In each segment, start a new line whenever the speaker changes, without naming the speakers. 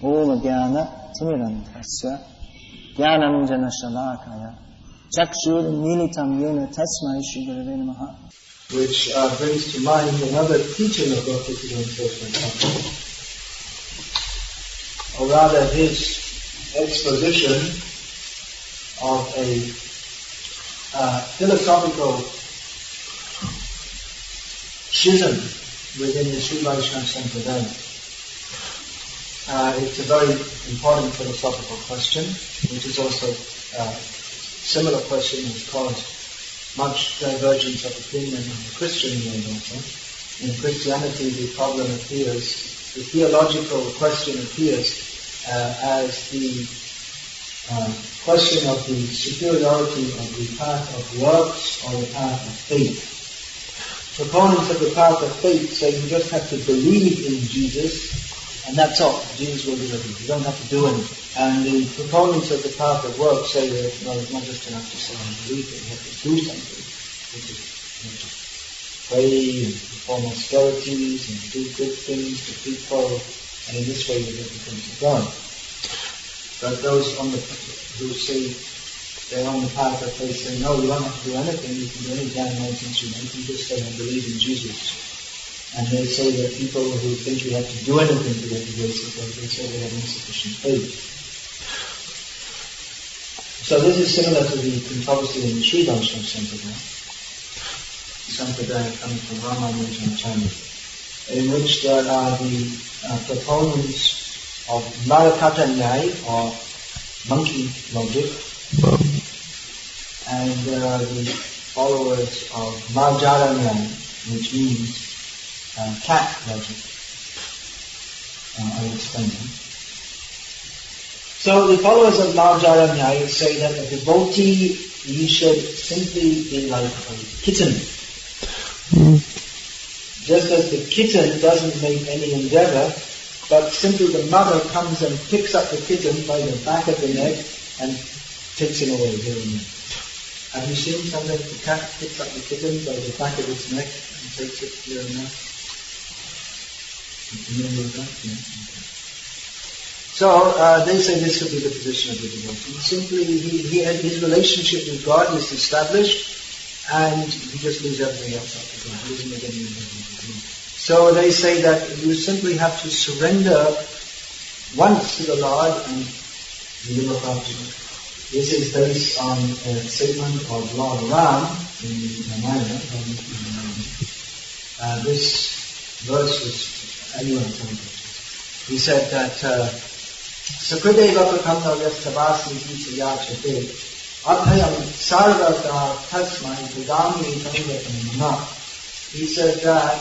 Om Jnana Timirantasya Jnananjana Shalakaya Chakshur Militam Yena Tasmai Shri Gurave Namaha. Which brings to mind another teaching of Bhaktisiddhanta, or rather his exposition of a philosophical schism within the Sri Vaishnava Sampradaya. It's a very important philosophical question, which is also a similar question which caused much divergence of opinion in the Christian world also. In Christianity, the problem appears, the theological question appears as the question of the superiority of the path of works or the path of faith. Proponents of the path of faith say you just have to believe in Jesus and that's all. Jesus will do everything. You don't have to do anything. And the proponents of the path of work say that no, it's not just enough to say I believe it. You have to do something. You have to pray and perform austerities and do good things to people, and in this way you get the things of God. But those who say they're on the path of faith say, no, you don't have to do anything. You can do any damn nonsense you want. You just say I believe in Jesus. And they say that people who think you have to do anything to get the grace of God, they say they have insufficient faith. So this is similar to the controversy in the Sri Vaishnava Sampradaya coming from Ramanujan, in which there are the proponents of Narakata Nyaya, or monkey logic, and there are the followers of Marjara Nyaya, which means cat logic. I will explain them. So the followers of Marjara Nyaya say that a devotee, he should simply be like a kitten. Just as the kitten doesn't make any endeavor, but simply the mother comes and picks up the kitten by the back of the neck and takes him away here and there. Have you seen sometimes the cat picks up the kitten by the back of its neck and takes it here and there? So they say this should be the position of the devotee. Simply, his relationship with God is established, and he just leaves everything else up to God. He doesn't make any endeavor. So they say that you simply have to surrender once to the Lord, and you will look after him. This is based on a statement of Lord Ram in Ramayana. This verse was anyone can. He said that Sakride Vakakanta Yastabasi Gita Adhayam Sarvata Tasmai Budami Tangatamana. He said that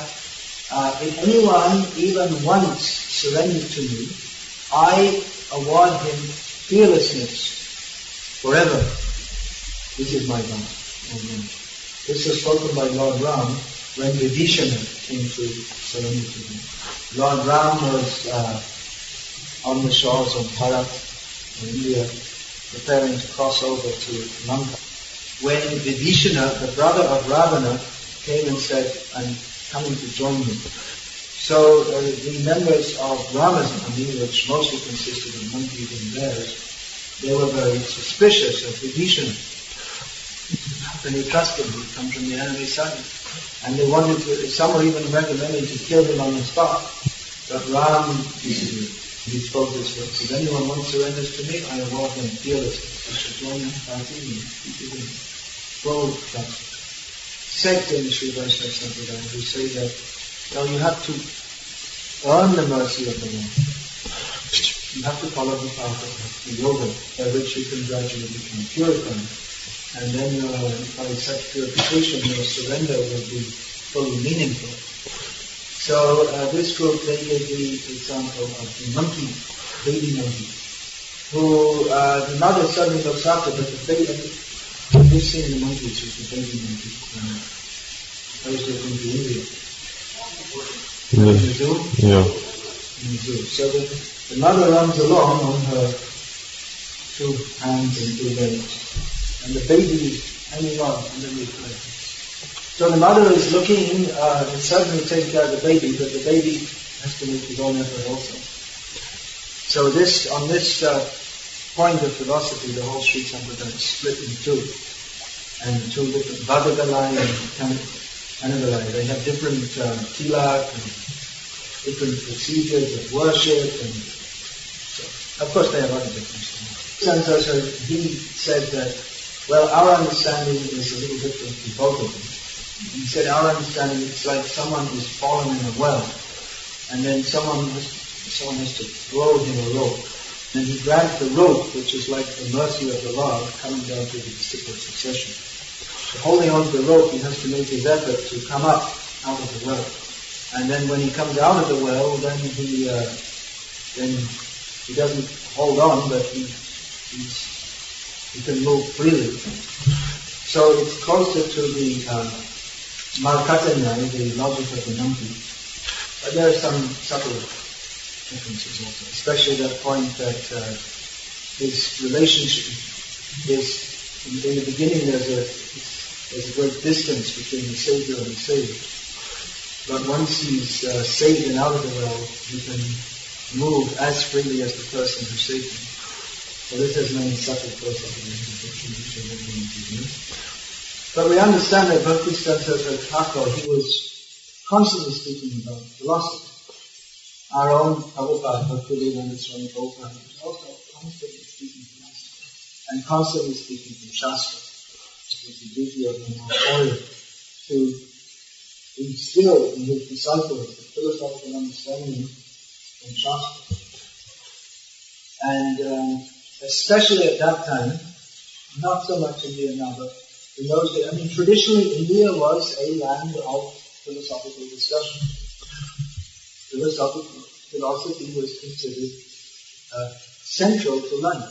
if anyone even once surrenders to me, I award him fearlessness forever. This is my God. This was spoken by Lord Ram when Vibhishana came to surrender to him. Lord Ram was on the shores of Bharat in India, preparing to cross over to Lanka. When Vibhishana, the brother of Ravana, came and said, I'm coming to join you. So the members of Rama's army, which mostly consisted of monkeys and bears, they were very suspicious of Vibhishana. And they trusted him, come from the enemy side. And they wanted to, some were even recommending to kill him on the spot. But Ram disagreed. He spoke this words. If anyone once surrenders to me, I award them fearlessly. I shall join them fighting and bold sect in Sri Vaishnava Sampradaya who say that you have to earn the mercy of the Lord. You have to follow the path of the yoga, by which you can gradually become purified. And then by such purification, your surrender will be fully meaningful. So this group, they gave the example of the monkey, baby monkey, who the mother suddenly looks after, but the baby, they've seen the monkeys with the baby monkey. Those who have been to India. In the zoo? Yeah. In the zoo. So the mother runs along on her 2 hands and 2 legs, and the baby is hanging on underneath her. So the mother is looking and certainly taking care of the baby, but the baby has to make his own effort also. So this, on this point of philosophy, the whole Sri Sampradaya is split in two. And two different, Bhagagalai and Kanagalai. They have different tilak and different procedures of worship, and so, of course they have other differences. So he said that, well, our understanding is a little different from both of them. He said our understanding is like someone who's fallen in a well, and then someone has to throw him a rope. And he grabs the rope, which is like the mercy of the Lord, coming down to the disciple succession. So holding on to the rope, he has to make his effort to come up out of the well. And then when he comes out of the well, then he doesn't hold on, but he can move freely. So it's closer to the Markatanai, the logic of the Nampi. But there are some subtle differences also, especially that point that his relationship is, in the beginning there's a great distance between the Savior and the saved. But once he's saved and out of the well, he can move as freely as the person who saved him. So this has many subtle philosophical implications. But we understand that Bhaktisiddhanta Thakur, he was constantly speaking about philosophy. Our own Prabhupada, Bhaktisiddhanta Swami Prabhupada, was also constantly speaking philosophy and constantly speaking from Shastra. It was the duty of an authority to instill in his disciples the philosophical understanding from Shastra. And especially at that time, not so much India now, but in those days, traditionally India was a land of philosophical discussion. Philosophy was considered central to life.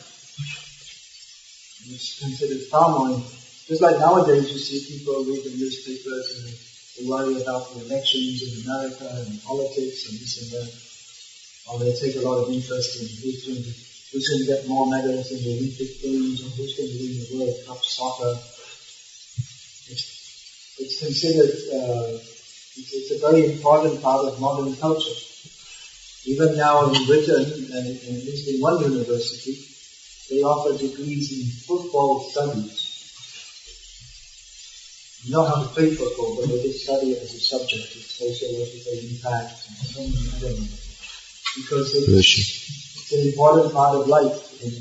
It was considered far more, just like nowadays you see people read the newspapers and they worry about the elections in America and politics and this and that. Or they take a lot of interest in who's going to get more medals in the Olympic Games or who's going to win the World Cup soccer. It's considered, it's a very important part of modern culture. Even now in Britain, and at least in one university, they offer degrees in football studies. You know how to play football, but they just study it as a subject. It's sociological impact and so many other ones. Because it's an important part of life in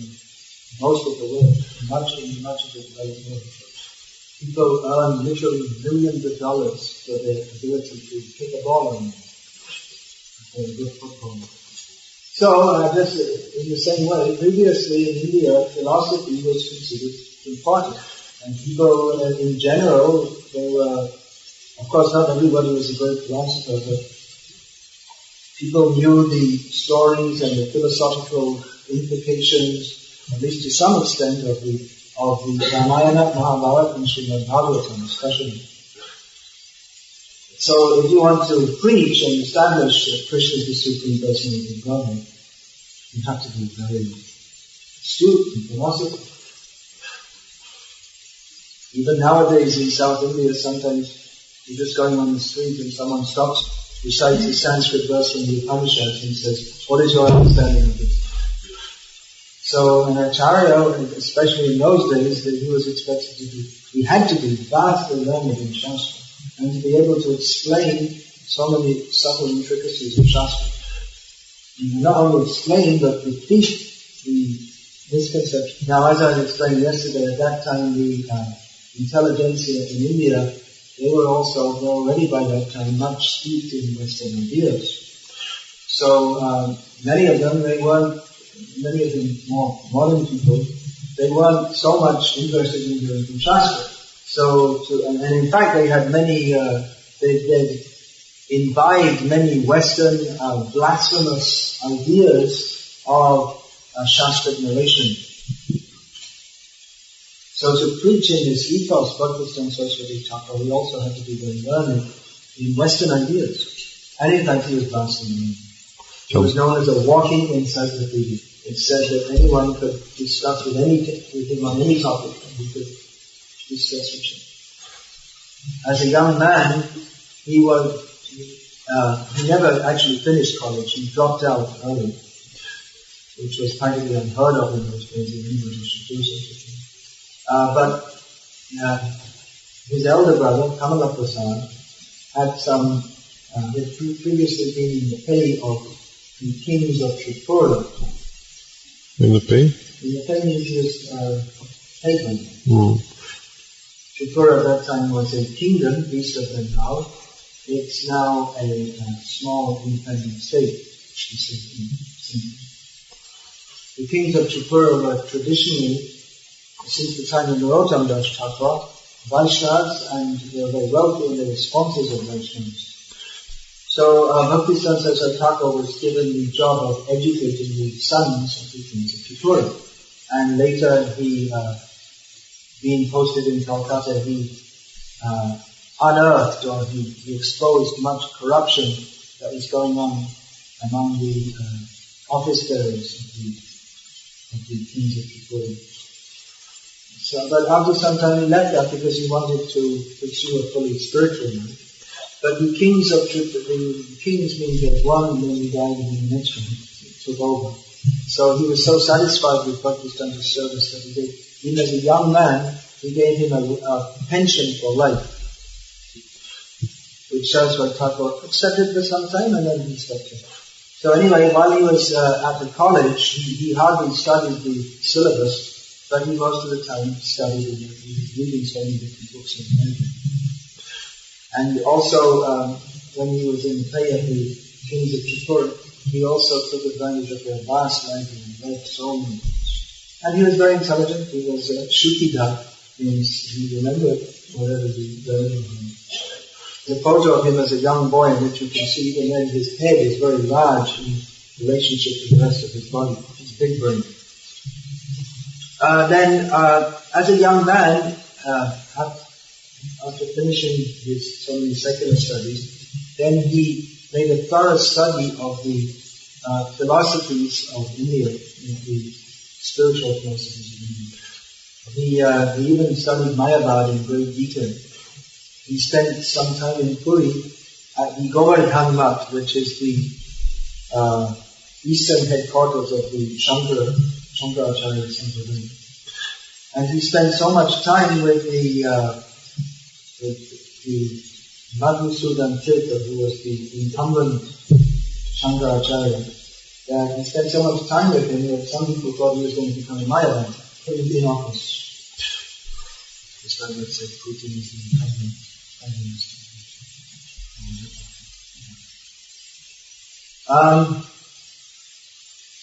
most of the world, much of the developed world. People earn literally millions of dollars for their ability to kick a ball and play a good football. So, just in the same way, previously in India, philosophy was considered important. And people in general, they were, of course not everybody was a great philosopher, but people knew the stories and the philosophical implications, at least to some extent, of the Ramayana, Mahabharata, and Srimad Bhagavatam especially. So if you want to preach and establish that Krishna is the Supreme Personality of Godhead, you have to be very astute in philosophy. Even nowadays in South India, sometimes you're just going on the street and someone stops, recites a Sanskrit verse from the Upanishads and says, "What is your understanding of this?" So an Acharya, especially in those days, that he was expected to be, he had to be vastly learned in Shastra and to be able to explain so many subtle intricacies of Shastra. And not only explain, but defeat the misconception. Now, as I explained yesterday, at that time the intelligentsia in India, they were also already by that time much steeped in Western ideas. So many of the more modern people, they weren't so much interested in the Shastra. And in fact, they had many, they imbibed many Western blasphemous ideas of Shastric narration. So to preach in this ethos, Bhaktisiddhanta Saraswati Thakur, we also had to be very learned in Western ideas. And in fact, he was blaspheming. He was known as a walking encyclopedia. It said that anyone could discuss with him on any topic, and he could discuss with him. As a young man, he never actually finished college. He dropped out early. which was practically unheard of in those days, if anybody should do such a thing. But his elder brother, Kamala Prasad, had previously been in the pay of the kings of Tripura.
In the pay?
In the pay means he was pagan. Tripura at that time was a kingdom east of Bengal. It's now a small independent state. The kings of Tripura were traditionally, since the time of Narottam Das Thakur, Vaishnavas, and they were very wealthy and they were sponsors of Vaishnavas. So Bhaktisiddhanta Thakur was given the job of educating the sons of the kings of Tripura. And later he, being posted in Calcutta, he unearthed or he exposed much corruption that was going on among the office bearers of the kings of Tripura. So, but after some time he left that because he wanted to pursue a fully spiritual life. But the kings of Tripura, the kings means that one and then he died and the next one took over. So he was so satisfied with Bhaktisiddhanta's service that he gave, even as a young man, he gave him a pension for life. Which shows what Thakur accepted for some time and then he stopped it. So anyway, while he was at the college, he hardly studied the syllabus, but he most of the time studied and he was reading so many different books of America. And also, when he was in pay of the kings of Tripura, he also took advantage of their vast library and read so many books. And he was very intelligent. He was Shukida, means he remembered whatever he learned. The photo of him as a young boy, which you can see even then, his head is very large in relationship to the rest of his body. His big brain. Then, as a young man, after finishing his so many secular studies, then he made a thorough study of the philosophies of India, the spiritual philosophies of India. He even studied Mayavad in great detail. He spent some time in Puri at the Govardhan Math, which is the eastern headquarters of the Shankaracharya Sampradaya. And he spent so much time with the Madhusudan Tirtha, who was the incumbent Shankaracharya, that he spent so much time with him that some people thought he was going to become a Mayavadi, put him in office. That's why let's say Putin is the incumbent Prime Minister.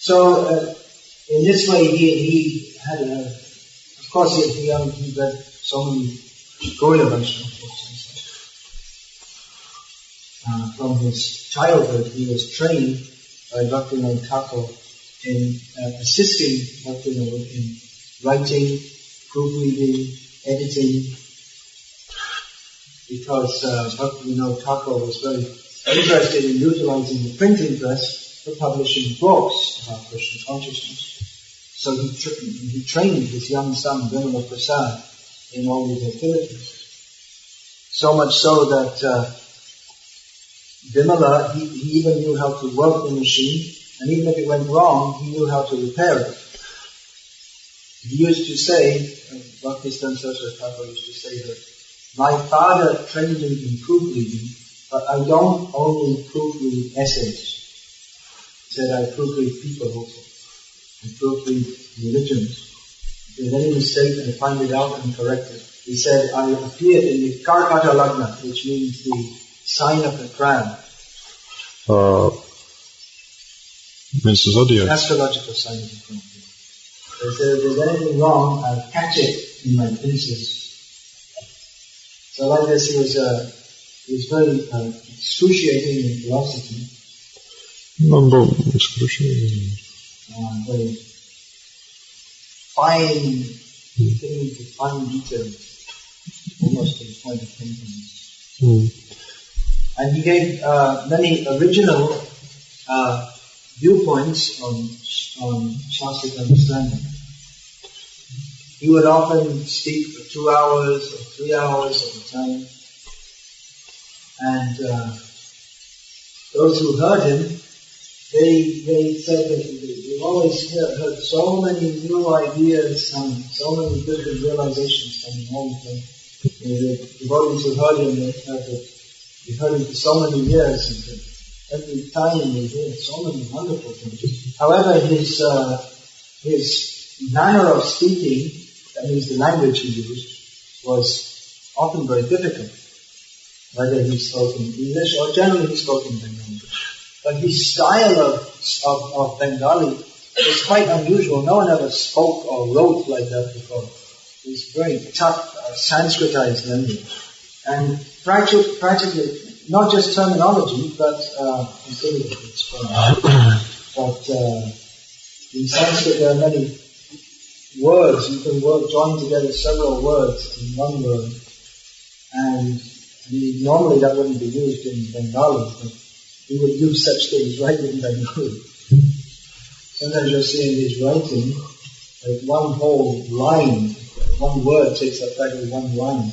So in this way he had of course he read so many Gaudiya Vaishnava books. From his childhood he was trained by Bhaktivinoda Thakur in assisting Bhaktivinoda in writing, proofreading, editing, because Bhaktivinoda Thakur was very interested in utilizing the printing press for publishing books about Krishna consciousness. So he trained his young son, Vimala Prasad, in all these activities. So much so that Vimala, he even knew how to work the machine, and even if it went wrong, he knew how to repair it. He used to say, Bhaktisiddhanta Thakur used to say that, my father trained me in proofreading, but I don't only proofread essays. He said, I proofread people also. I proofread religions. If there's any mistake, I find it out and correct it. He said, I appeared in the Karkata Lagna, which means the sign of the crab.
Means the zodiac.
Astrological sign of the crab. He said, if there's anything wrong, I'll catch it in my pincers. So like this, he was very excruciating in philosophy.
Excruciating.
Very fine things, with fine details, almost to the point of painting. And he gave many original viewpoints on Shastric understanding. He would often speak for 2 hours or 3 hours at a time. And those who heard him, they said that We've always heard so many new ideas and so many different realizations coming home from the devotees who heard him. We've heard him for so many years, and every time we hear so many wonderful things. However, his manner of speaking, that means the language he used, was often very difficult. Whether he spoke in English or generally he spoke in Bengali. But his style of Bengali was quite unusual. No one ever spoke or wrote like that before. It was very tough, Sanskritized language. And practically, not just terminology, but in Sanskrit there are many words. You can join together several words in one word. And normally that wouldn't be used in Bengali, but we would use such things right in Bengali. Sometimes you'll see in his writing that one whole line, one word takes up practically one line.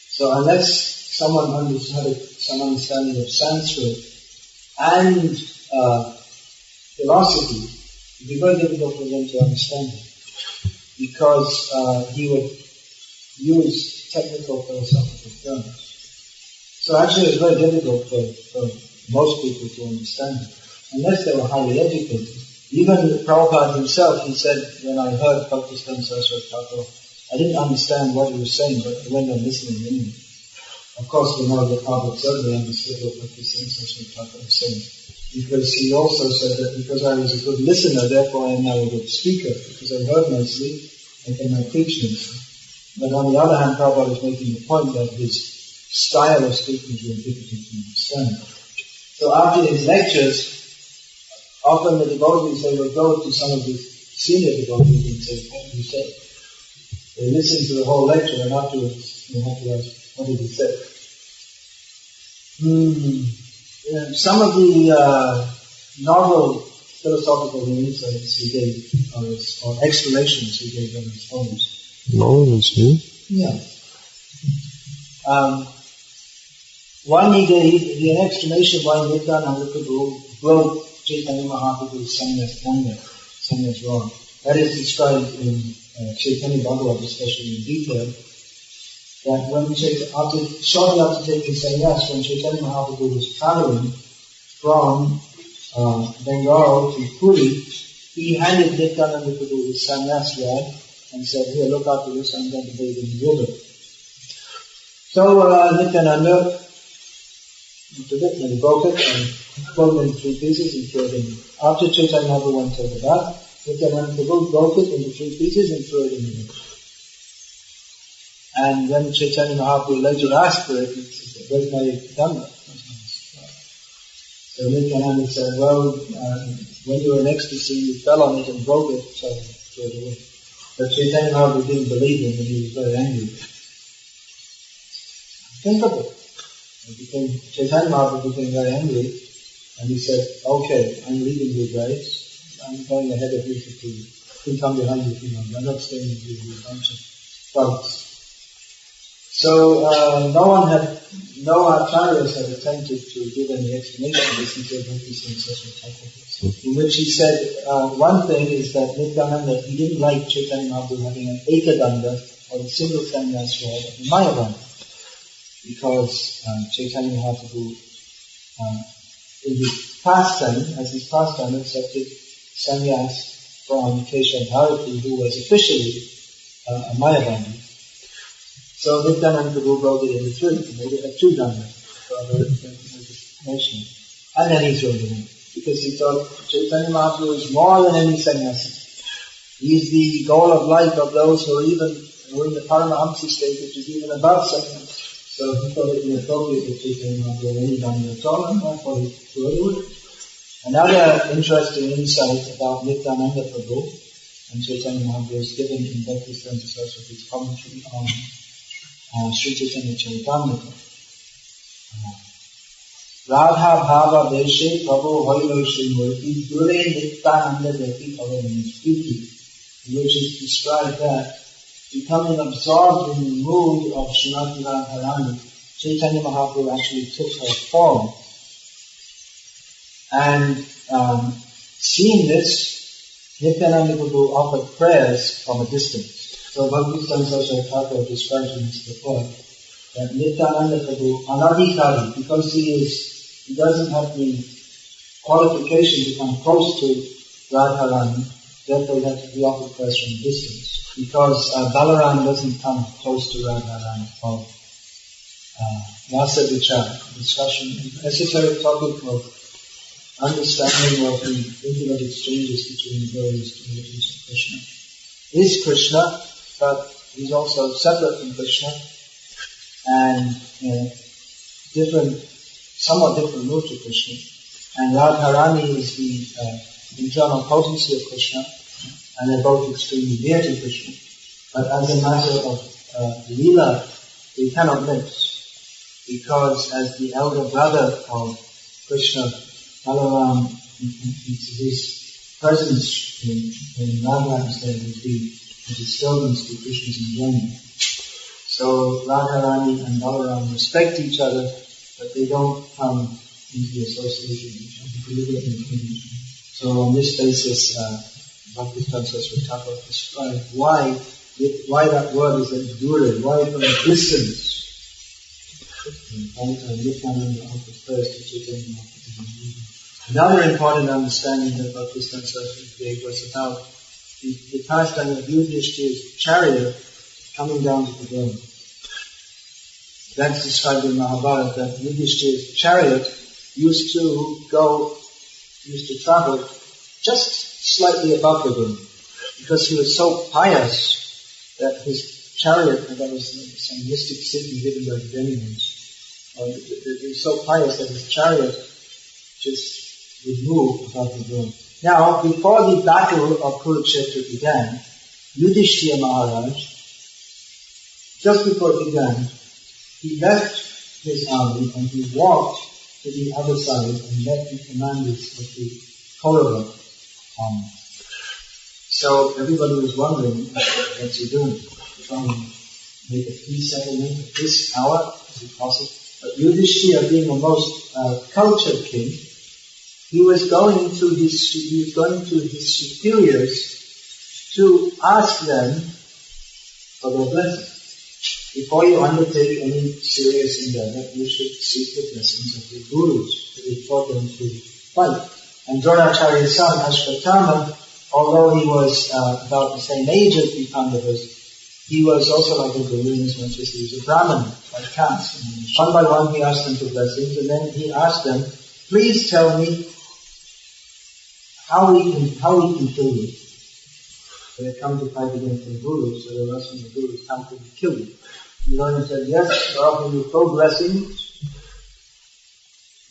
So unless someone had some understanding of Sanskrit and philosophy, it would be very difficult for them to understand it. Because he would use technical philosophical terms. So actually it was very difficult for most people to understand it, unless they were highly educated. Even Prabhupada himself, he said, when I heard Bhaktisiddhanta, I didn't understand what he was saying, but I went on listening anyway. Of course, we know that Prabhupada certainly understood what Bhaktisiddhanta was saying, because he also said that because I was a good listener, therefore I am now a good speaker, because I heard nicely, I can now preach nicely. But on the other hand, Prabhupada is making the point that his style of speaking is very difficult to understand. So after his lectures, often the devotees, they would go to some of the senior devotees and say, what did he say? They listen to the whole lecture and afterwards they have to ask, what did he say? Some of the novel philosophical insights he gave, or explanations he gave on his poems.
No, that's new.
Yeah. One he gave an explanation why Nityananda Prabhu wrote Chaitanya Mahaprabhu's Sannyas wrong. That is described in Chaitanya Bhagavat, especially in detail. That when shortly after taking sannyas, when Chaitanya Mahaprabhu was traveling from Bengal to Puri, he handed Nityananda Prabhu his sannyas rod and said, "Here, look after this, I'm going to bathe in the river." So Nityananda took it and broke it and broke it into 3 pieces and threw it in. After Chaitanya Mahaprabhu went over that, Nityananda Prabhu broke it into 3 pieces and threw it in the river. And when Chaitanya Mahaprabhu later asked for it, he said, "Where's my Dhamma?" So Nityananda said, "Well, when you were in ecstasy, you fell on it and broke it, so I threw it away." But Chaitanya Mahaprabhu didn't believe him and he was very angry. Think of it. Chaitanya Mahaprabhu became very angry and he said, "Okay, I'm leaving you guys. I'm going ahead of you to Puri. Please come behind you, I'm not staying with you, a bunch of thugs." So no acharyas had attempted to give any explanation of this until Bhaktisiddhanta, in which he said one thing is that Nityananda, he didn't like Chaitanya Mahaprabhu having an ekadanda or a single sannyas rod of the Mayavana, because Chaitanya Mahaprabhu in his pastime, accepted sannyas from Keshav Bharati, who was officially a Mayavana. So Nityananda Prabhu broke it into 3, and made it a 2 danda for the nation. And then he threw it away, because he thought Chaitanya Mahaprabhu is more than any sannyasi. He is the goal of life of those who are in the Paramahamsa state, which is even above sannyas. So he thought it inappropriate that Chaitanya Mahaprabhu had any danda at all, and therefore he threw it away. Another interesting insight about Nityananda Prabhu and Chaitanya Mahaprabhu is given in Bhaktisiddhanta Saraswati's commentary on Sri Chaitanya Charitamrita. Radha Bhava Deshe Prabhu Hoilo Shri Murti Dure Nityananda Deti Pavamini, in which is described that becoming absorbed in the mood of Srimati Radharani, Chaitanya Mahaprabhu actually took her form. And seeing this, Nityananda Prabhu offered prayers from a distance. So Bhaktisiddhanta describes in his report that Nityananda Prabhu, anadhikari, because he doesn't have the qualification to come close to Radharani, therefore he offered prayers from a distance. Because Balaram doesn't come close to Radharani for Rasa Vichar, discussion, necessary topic of understanding of the intimate exchanges between the various devotees of Krishna. Is Krishna, but he's also separate from Krishna, and somewhat different mood to Krishna. And Radharani is the internal potency of Krishna, and they're both extremely dear to Krishna. But as a matter of Leela, they cannot mix, because as the elder brother of Krishna, Balaram, his presence in Radharani's day would be a disturbance to Krishna's enjoyment. So Radharani and Balaram respect each other, but they don't come into the association with each other. So on this basis, Bhaktisiddhanta described why that word is endured, why from a distance. Another important understanding that Bhaktisiddhanta gave was about the pastime of Yudhishthira's chariot coming down to the ground. That's described in Mahabharata, that Yudhishthira's chariot used to travel just slightly above the ground, because he was so pious that his chariot, and that was some mystic city given by the demigods, he was so pious that his chariot just would move above the ground. Now, before the battle of Kurukshetra began, Yudhishthira Maharaj, just before it began, he left his army and he walked to the other side and met the commanders of the Kaurava army. So everybody was wondering, what's he doing? Trying to make a peace settlement at this hour? Is it possible? But Yudhishthira, being a most cultured king, he was going to his superiors to ask them for their blessing. Before you undertake any serious endeavor, you should seek the blessings of your gurus. They taught them to fight. And Dronacharya's son, Ashwatthama, although he was about the same age as the Pandavas, he was also like a guru in as much as he was a Brahmin, like caste. One by one he asked them for blessings, and then he asked them, please tell me how we can kill you. They had come to fight against the gurus, so they were asking the gurus, how can we kill you? The Lord said, yes, we're offering you full blessings.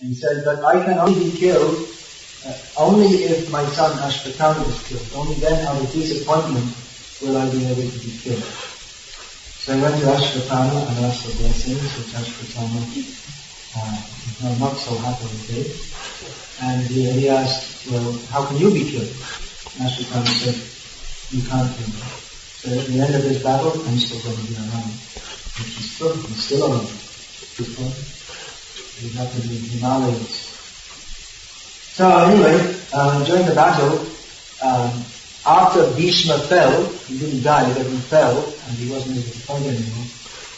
And he said, but I can only be killed only if my son Ashwatthama is killed. Only then, out of disappointment, will I be able to be killed. So I went to Ashwatthama and asked for blessings, which Ashwatthama not so happily did. And he asked, well, how can you be killed? And Ashwatthama said, you can't kill me. So at the end of this battle, I'm still going to be around. Which is true, I'm still around. We have to be in the Himalayas. So anyway, during the battle, after Bhishma fell, he didn't die, but he fell, and he wasn't able to fight anymore.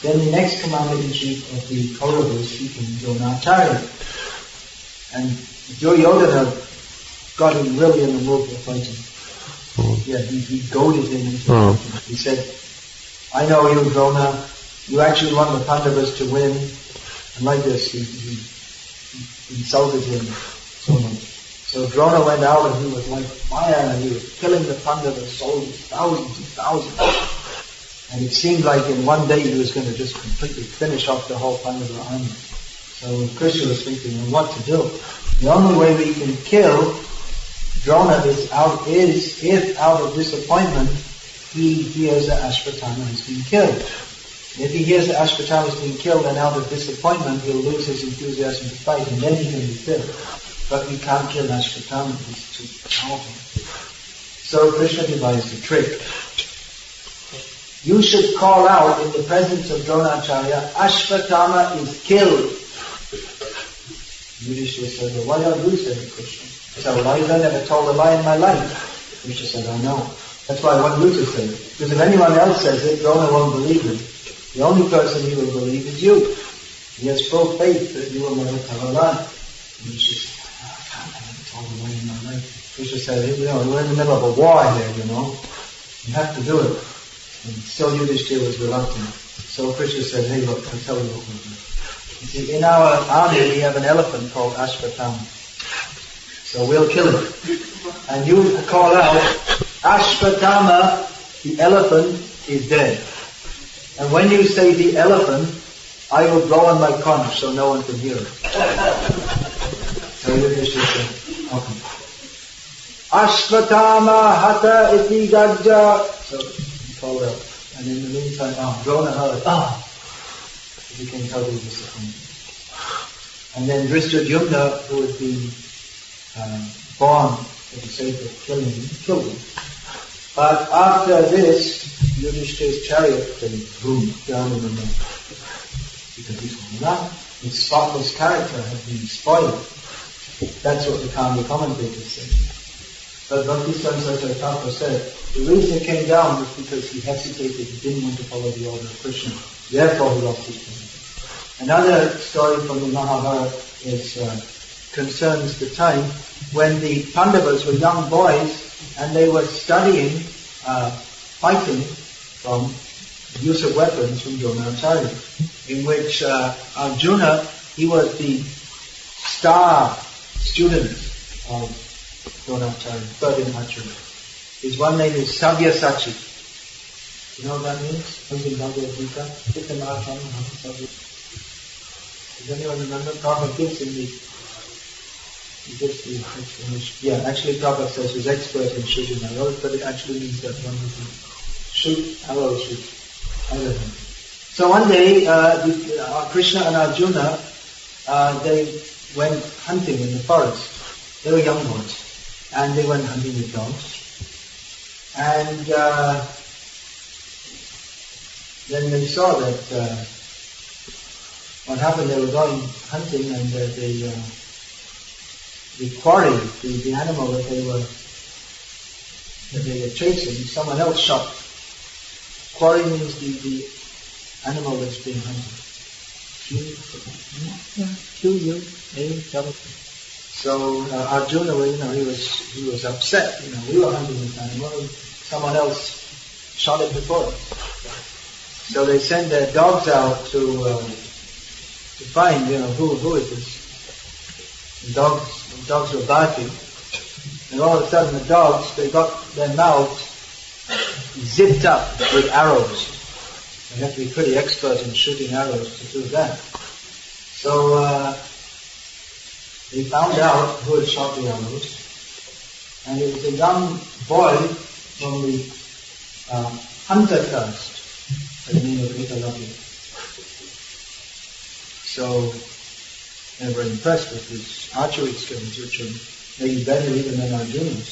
Then the next commander-in-chief of the Kauravas became Dronacharya. And Duryodhana got him really in the mood for fighting. Yeah, he goaded him into fighting. He said, I know you, Drona, you actually want the Pandavas to win. And like this, he insulted him so much. So Drona went out and he was like fire and he was killing the Pandavas, soldiers, thousands and thousands. And it seemed like in one day he was going to just completely finish off the whole Pandava army. So Krishna was thinking, well, what to do? The only way we can kill Drona is if out of disappointment he hears that Ashwatthama has been killed. If he hears that Ashwatthama has been killed, then out of disappointment he'll lose his enthusiasm to fight and then he can be killed. But we can't kill Ashwatthama, he's too powerful. So Krishna devised a trick. You should call out in the presence of Dronacharya, Ashwatthama is killed. Yudhishthira said, well, why don't you say it, Krishna? So I never told a lie in my life. Krishna said, I know. That's why I want you to say it. Because if anyone else says it, Drona won't believe it. The only person he will believe is you. He has full faith that you will never tell a lie. And Krishna said, I never told a lie in my life. Krishna said, we're in the middle of a war here, You have to do it. And still Yudhishthira was reluctant. So Krishna said, hey look, I'll tell you what we'll do. You see, in our army we have an elephant called Ashvatthama. So we'll kill him. And you call out, Ashvatthama, the elephant is dead. And when you say the elephant, I will blow on my conch so no one can hear it. So Yudhishthira said, okay. Ashvatthama hata iti gajja. So he called out. And in the meantime, Drona heard, he became totally disappointed. And then Dhristadyumna, who had been born for the sake of killing him, killed him. But after this, Yudhishthira's chariot came boom down in the mud. Because he thought, his spotless character had been spoiled. That's what the Kami commentators say. But Bhaktisiddhanta Thakur said, the reason it came down was because he hesitated, he didn't want to follow the order of Krishna. Therefore he lost his temper. Another story from the Mahabharata concerns the time when the Pandavas were young boys and they were studying fighting from the use of weapons from Dronacharya, in which Arjuna, he was the star student of Dronacharya, third in Arjuna. His one name is Sabyasachi. You know what that means? Something Bhagavad Gita. Does anyone remember? Prabhupada gives in the explanation. Yeah, actually Prabhupada says he's expert in shooting arrows, but it actually means that one who can shoot arrows with either hand. So one day, Krishna and Arjuna, they went hunting in the forest. They were young boys. And they went hunting with dogs. And then they saw that what happened, they were going hunting and the quarry, the animal that they were chasing, someone else shot. Quarry means the animal that's being hunted. So Arjuna, he was upset. We were hunting this animal, and someone else shot it before us. So they sent their dogs out to find, who is this? The dogs were barking, and all of a sudden the dogs, they got their mouths zipped up with arrows. You have to be pretty expert in shooting arrows to do that. So they found out who had shot the arrows, and it was a young boy from the hunter caste by the name of Vikasa. So they were impressed with his archery skills, which were maybe better even than Arjuna's.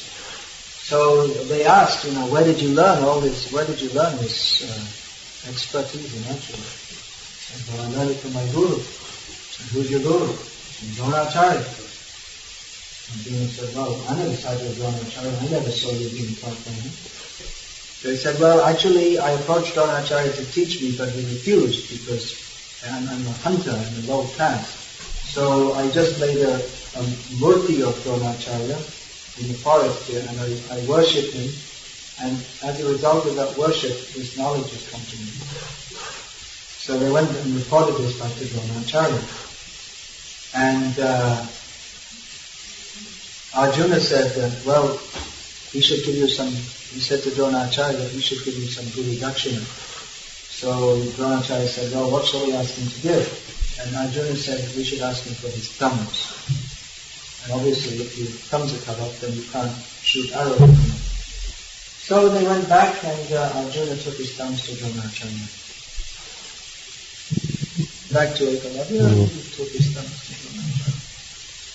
So they asked, where did you learn all this? Where did you learn this expertise in archery? He said, well, I learned it from my guru. Said, who's your guru? Dronacharya. And Arjuna said, well, I'm a disciple of Dronacharya. I never saw you being taught by him. So he said, well, actually, I approached Dronacharya to teach me, but he refused because I'm a hunter in a low caste. So I just made a murti of Dronacharya in the forest here, and I worshipped him, and as a result of that worship, his knowledge has come to me. So they went and reported this back to Dronacharya. And Arjuna said that, well, he said to Dronacharya that he should give you some Guru Dakshina. So Dronacharya said, well, what shall we ask him to give? And Arjuna said we should ask him for his thumbs. And obviously if your thumbs are cut off, then you can't shoot arrows. So they went back and Arjuna took his thumbs to Dronacharya. Back to Ekalavya, he took his thumbs to Dronacharya.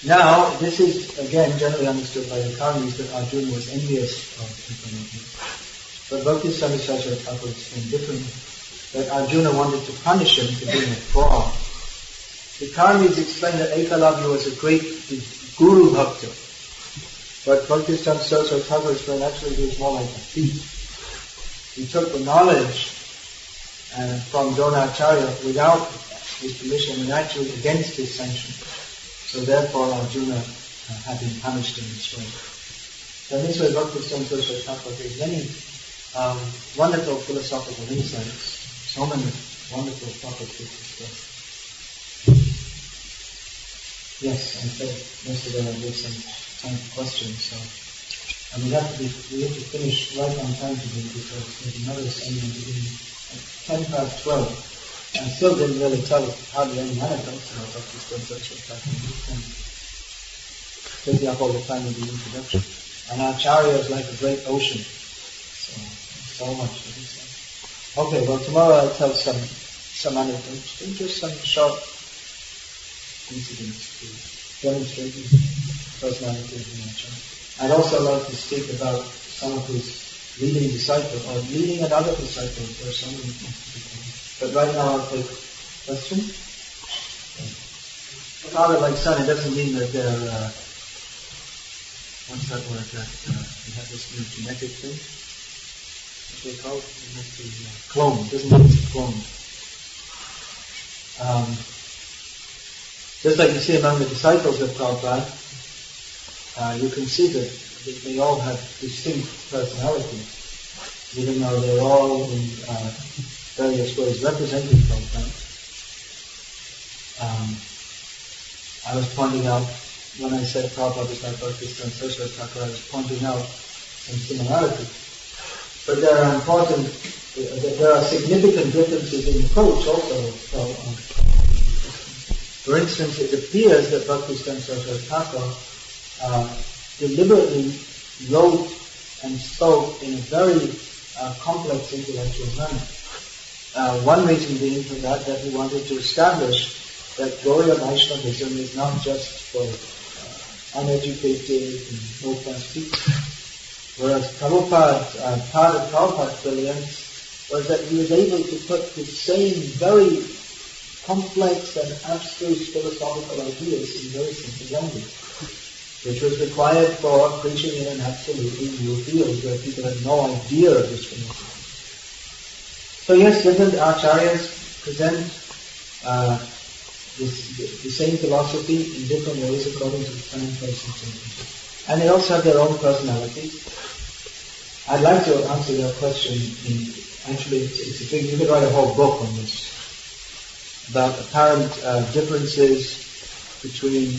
Now, this is again generally understood by the Karmis that Arjuna was envious of Ekalavya. But Bhaktisiddhanta Thakur explained differently, that Arjuna wanted to punish him for being a fraud. The Karmis explain that Ekalavya was a great Guru Bhakta. But Bhaktisiddhanta Saraswati Thakur explained actually he was more like a thief. He took the knowledge from Dronacharya without his permission and actually against his sanction. So therefore Arjuna had been punished in this way. So in this way Bhaktisiddhanta Saraswati Thakur gave many wonderful philosophical insights, so many wonderful topics to discuss. Yes, I said yesterday I gave some time for questions, so and we have to finish right on time today because there's another seminar beginning at 12:10. I still didn't really tell hardly any anecdotes about Bhaktisiddhanta Saraswati Thakur. Taking up all the time in the introduction. And Acharya is like a great ocean. So much to be said. Okay, well tomorrow I'll tell some anecdotes, just some short incidents to demonstrate the personality of the Acharya. I'd also like to speak about some of his leading disciples, or leading another disciple. There are so many things to be told. But right now I'll take questions. Father like son, it doesn't mean that they're, what's that word, that you have this new genetic thing? What's it called? It must be cloned. It doesn't mean it's cloned. Just like you see among the disciples of Prabhupada, you can see that they all have distinct personalities, even though they're all in various ways representing Prabhupada. I was pointing out, when I said Prabhupada is like Bhaktisiddhanta Saraswati Thakur, I was pointing out some similarities. But there are significant differences in approach also. For instance, it appears that Bhaktisiddhanta Saraswati Thakur deliberately wrote and spoke in a very complex intellectual manner. One reason being for that he wanted to establish that Gauriya Vaishnavism is not just for uneducated and low-class people. Whereas Prabhupada, part of Prabhupada's brilliance was that he was able to put the same very complex and abstruse philosophical ideas in very simple language, which was required for preaching in an absolutely new field where people had no idea of this philosophy. So yes, different acharyas present the same philosophy in different ways according to the time, place, and circumstance. And they also have their own personalities. I'd like to answer your question actually it's a big, you could write a whole book on this, about apparent differences between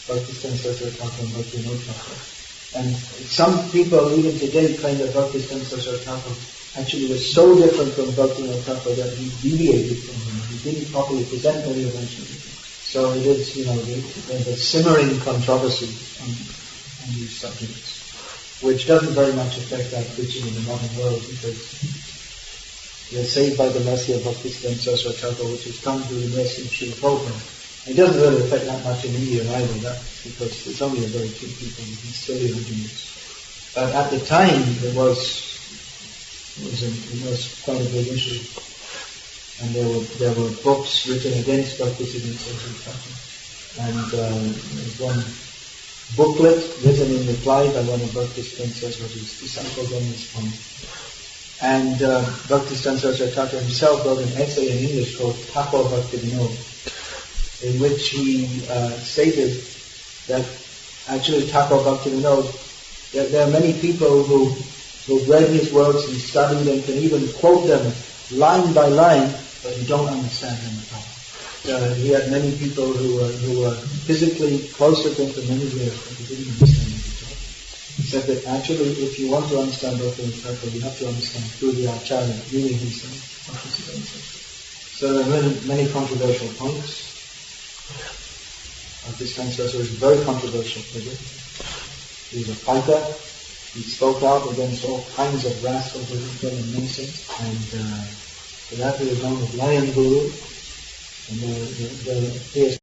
Bhaktisiddhanta Saraswati Thakur and Bhaktivinoda Thakur. And some people even today claim that Bhaktisiddhanta Saraswati Thakur actually was so different from Bhaktivinoda Thakur that he deviated from him. He didn't properly present many of them. So it is, there's a simmering controversy on these subjects, which doesn't very much affect our preaching in the modern world because we are saved by the mercy of Bhaktisiddhanta Saraswati Thakur, which has come through the mercy of Srila Prabhupada. It doesn't really affect that much in India either, because it's only a very few people who can study arguments. But at the time, it was quite a big issue, and there were books written against Bhaktisiddhanta Saraswati Thakur, and there was one booklet written in reply by one of Bhaktisiddhanta Saraswati's disciples on this point. And Bhaktisiddhanta Saraswati Thakur himself wrote an essay in English called Thakur Bhaktivinoda, in which he stated that actually Thakur Bhaktivinoda, there are many people who've read his works and studied and can even quote them line by line, but who don't understand them at all. He had many people who were physically closer to him for many years, but he didn't understand it at all. He said that actually, if you want to understand Bhaktivinoda Thakur, you have to understand through the Acharya, really himself. So there are many controversial points. Bhaktisiddhanta Saraswati was a very controversial figure. He was a fighter. He spoke out against all kinds of rascals and masons, and for that he was known as Lion Guru. And